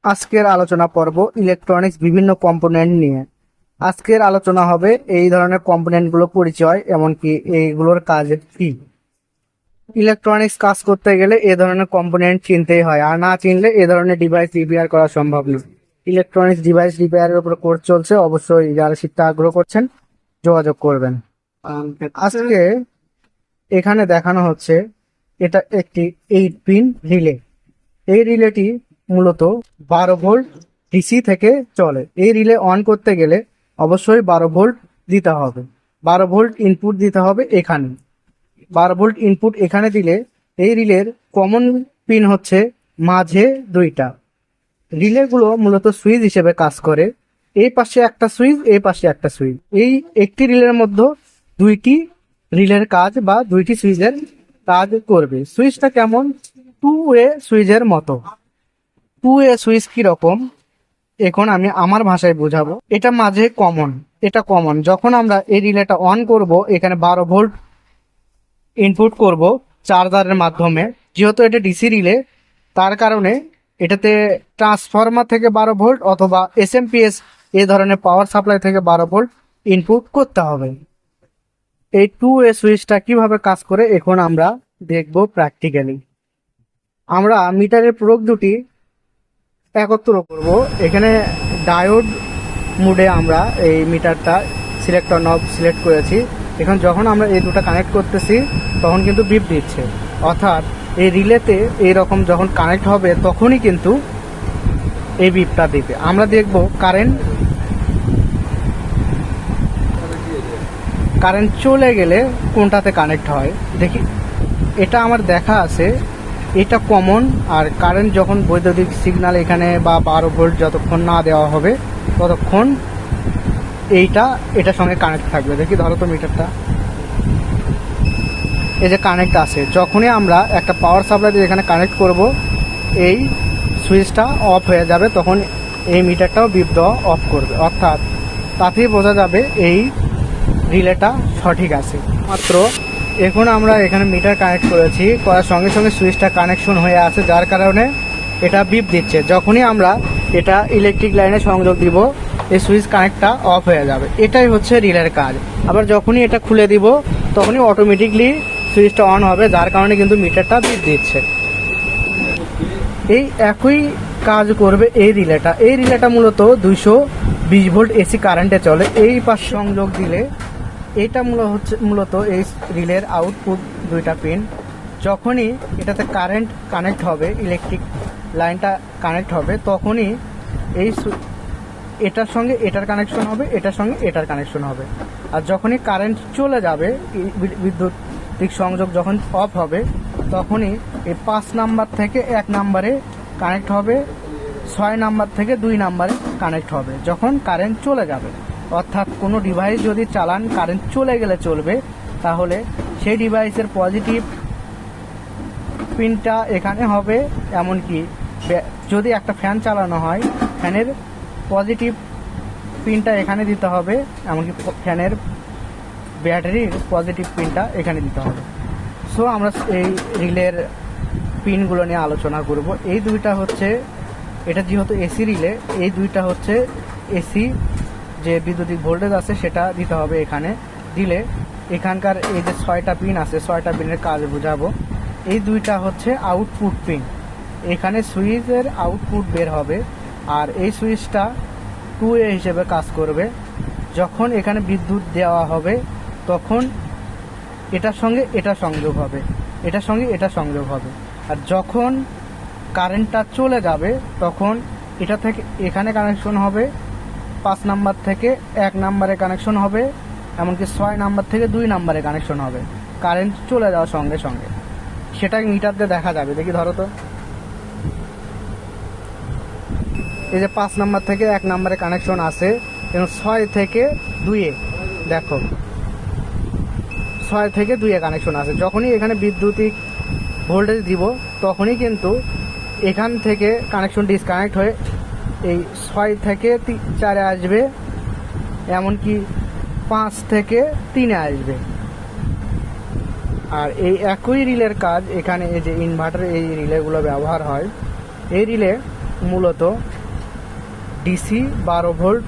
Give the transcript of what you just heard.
আজকের আলোচনা পর্ব ইলেকট্রনিক্স বিভিন্ন কম্পোনেন্ট নিয়ে। আজকের আলোচনা হবে এই ধরনের কম্পোনেন্টগুলো পরিচয়, এমনকি এইগুলোর কাজ কি। ইলেকট্রনিক্স কাজ করতে গেলে এ ধরনের কম্পোনেন্ট চিনতেই হয়, আর না চিনলে এ ধরনের ডিভাইস রিপেয়ার করা সম্ভব নয়। ইলেকট্রনিক্স ডিভাইস রিপেয়ারের উপর কোর্স চলছে, অবশ্যই যারা শিখতে আগ্রহ করছেন যোগাযোগ করবেন। আজকে এখানে দেখানো হচ্ছে এটা একটি 8 পিন রিলে। এই রিলেটি মূলত 12 ভোল্ট ডিসি থেকে চলে। এই রিলে অন করতে গেলে অবশ্যই 12 ভোল্ট দিতে হবে, 12 ভোল্ট ইনপুট দিতে হবে। এখানে 12 ভোল্ট ইনপুট এখানে দিলে এই রিলের কমন পিন হচ্ছে মাঝে দুইটা। রিলেগুলো মূলত সুইচ হিসেবে কাজ করে। এই পাশে একটা সুইচ, এই পাশে একটা সুইচ। এই একটি রিলের মধ্যে দুইটি রিলের কাজ বা দুইটি সুইচের কাজ করবে। সুইচটা কেমন? 2 ওয়ে সুইচের মতো। 2 ওয়ে সুইচ কিরকম এখন আমি আমার ভাষায় বোঝাবো। এটা মাঝে কমন, এটা কমন। যখন আমরা এই রিলেটা অন করব, এখানে 12 ভোল্ট ইনপুট করব চার্জারের মাধ্যমে। যেহেতু এটা ডিসি রিলে, তার কারণে এটাতে ট্রান্সফরমার থেকে 12 ভোল্ট অথবা এসএমপিএস এই ধরনের পাওয়ার সাপ্লাই থেকে 12 ভোল্ট ইনপুট করতে হবে। এই 2 ওয়ে সুইচটা কিভাবে কাজ করে এখন আমরা দেখব প্র্যাকটিক্যালি। আমরা মিটারের প্রয়োগ দুটি একত্র করব। এখানে ডায়োড মোডে আমরা এই মিটারটা সিলেক্টর নব সিলেক্ট করেছি। এখন যখন আমরা এই দুটো কানেক্ট করতেছি তখন কিন্তু বিপ দিচ্ছে, অর্থাৎ এই রিলেতে এইরকম যখন কানেক্ট হবে তখনই কিন্তু এই বিপটা দিবে। আমরা দেখব কারেন্ট চলে গেলে কোনটাতে কানেক্ট হয়। দেখি, এটা আমার দেখা আছে, এটা কমন। আর কারেন্ট যখন বৈদ্যুতিক সিগন্যাল এখানে বা 12 ভোল্ট যতক্ষণ না দেওয়া হবে ততক্ষণ এটার সঙ্গে কানেক্ট থাকবে। দেখি, ধরো তো মিটারটা, এই যে কানেক্ট আছে। যখনই আমরা একটা পাওয়ার সাপ্লাই দিয়ে এখানে কানেক্ট করব, এই সুইচটা অফ হয়ে যাবে, তখন এই মিটারটাও বিপ দেওয়া অফ করবে। অর্থাৎ তাতেই বোঝা যাবে এই রিলেটা সঠিক আছে। মাত্র এখন আমরা এখানে মিটার কানেক্ট করেছি, করার সঙ্গে সঙ্গে সুইচটা কানেকশন হয়ে আছে, যার কারণে এটা বিপ দিচ্ছে। যখনই আমরা এটা ইলেকট্রিক লাইনে সংযোগ দিব, এই সুইচ কানেক্টটা অফ হয়ে যাবে। এটাই হচ্ছে রিলের কাজ। আবার যখনই এটা খুলে দিব তখনই অটোমেটিকলি সুইচটা অন হবে, যার কারণে কিন্তু মিটারটা বিপ দিচ্ছে। এই একই কাজ করবে এই রিলেটা। এই রিলেটা মূলত 220 ভোল্ট এসি কারেন্টে চলে। এই পাশ সংযোগ দিলে এটা মূলত এই রিলের আউটপুট দুইটা পিন। যখনই এটাতে কারেন্ট কানেক্ট হবে, ইলেকট্রিক লাইনটা কানেক্ট হবে, তখনই এই এটার সঙ্গে এটার কানেকশন হবে, এটার সঙ্গে এটার কানেকশন হবে। আর যখনই কারেন্ট চলে যাবে, বিদ্যুতিক সংযোগ যখন অফ হবে, তখনই এই 5 নাম্বার থেকে 1 নাম্বারে কানেক্ট হবে, 6 নাম্বার থেকে 2 নাম্বারে কানেক্ট হবে যখন কারেন্ট চলে যাবে। অর্থাৎ কোনো ডিভাইস যদি চালান কারেন্ট চলে গেলে চলবে, তাহলে সেই ডিভাইসের পজিটিভ পিনটা এখানে হবে। এমনকি যদি একটা ফ্যান চালানো হয়, ফ্যানের পজিটিভ পিনটা এখানে দিতে হবে, এমনকি ফ্যানের ব্যাটারির পজিটিভ পিনটা এখানে দিতে হবে। সো আমরা এই রিলের পিনগুলো নিয়ে আলোচনা করব। এই দুইটা হচ্ছে, এটা যেহেতু এসি রিলে, এই দুইটা হচ্ছে এসি যে বিদ্যুতিক ভোল্টেজ আছে সেটা দিতে হবে। এখানে দিলে এখানকার এই যে 6টা পিন আছে, 6টা পিনের কাজ বোঝাবো। এই দুইটা হচ্ছে আউটপুট পিন, এখানে সুইচের আউটপুট বের হবে। আর এই সুইচটা 2 ওয়ে হিসেবে কাজ করবে। যখন এখানে বিদ্যুৎ দেওয়া হবে তখন এটার সঙ্গে এটা সংযোগ হবে, এটার সঙ্গে এটা সংযোগ হবে। আর যখন কারেন্টটা চলে যাবে তখন এটা থেকে এখানে কানেকশন হবে, 5 নাম্বার থেকে 1 নাম্বারে কানেকশন হবে, এমনকি 6 নাম্বার থেকে 2 নাম্বারে কানেকশন হবে কারেন্ট চলে যাওয়ার সঙ্গে সঙ্গে। সেটা মিটার দিয়ে দেখা যাবে। দেখি, ধরো তো, এই যে 5 নাম্বার থেকে 1 নাম্বারে কানেকশন আছে এবং 6 থেকে 2-এ, দেখো 6 থেকে 2-এ কানেকশন আছে। যখনই এখানে বিদ্যুতিক ভোল্টেজ দিব তখনই কিন্তু এখান থেকে কানেকশন ডিসকানেক্ট হয়ে এই 6 থেকে 4-এ আসবে, এমনকি 5 থেকে 3-এ আসবে। আর এই একই রিলের কাজ এখানে, এই যে ইনভার্টার এই রিলেগুলো ব্যবহার হয়। এই রিলে মূলত ডিসি 12 ভোল্ট